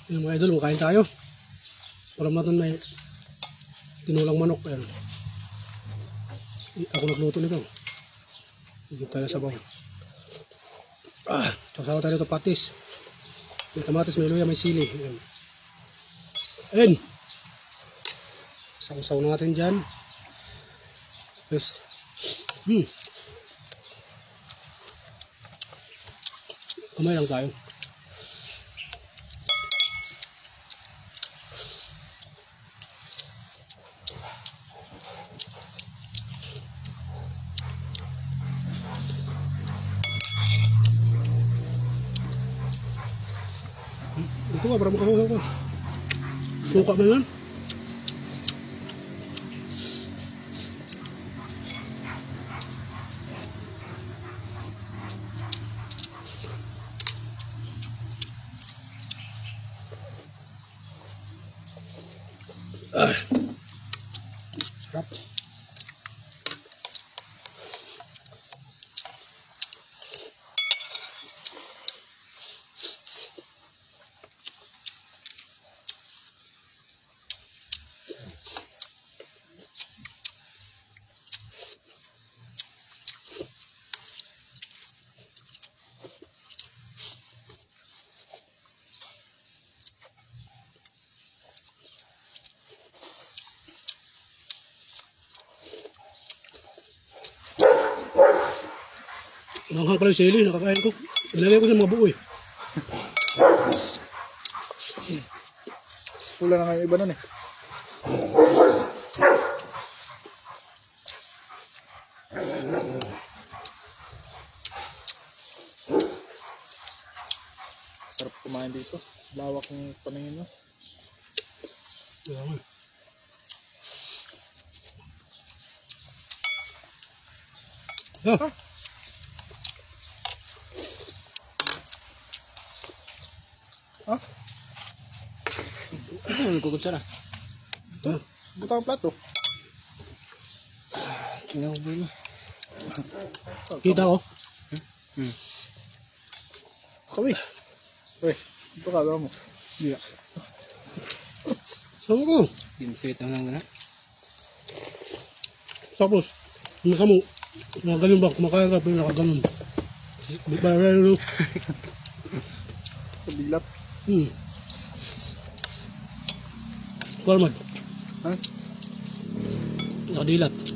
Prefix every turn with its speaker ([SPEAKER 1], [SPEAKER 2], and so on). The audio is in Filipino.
[SPEAKER 1] Yung mga idol, kain tayo. Para natin may tinulang manok. Ayan. Ako nagluto nito. Higit tayo sa bawang. Sasawa tayo ito patis. May kamatis, may luya, may sili. Ayan. Ayan. Sasaw natin dyan. Yes. Kamay lang tayo. Ito ka, para makasasaw ka. Suka na yan. Sarap. Nanghang pala yung sili, nakakain ko. Ilagay ko sa mga buo eh.
[SPEAKER 2] Wala na nga yung iba nun eh. Sarap kumain dito. Lawak ng paningin mo.
[SPEAKER 1] Kaya nga.
[SPEAKER 2] Ah,
[SPEAKER 1] Kasi mo nagkukutsara.
[SPEAKER 2] buta ang plato.
[SPEAKER 1] Kinaubay mo. Kita ko.
[SPEAKER 2] Kawi. Uy, ito ka mo.
[SPEAKER 1] Iya. Sama ko.
[SPEAKER 3] Pinpit ang lang na.
[SPEAKER 1] Tapos, nasa mo, nakaganon ba? Kumakain ka, pero nakaganon. Di ba rin, no?
[SPEAKER 2] Pabilat.
[SPEAKER 1] Kualmad.
[SPEAKER 2] Ha?
[SPEAKER 1] Nakadilat.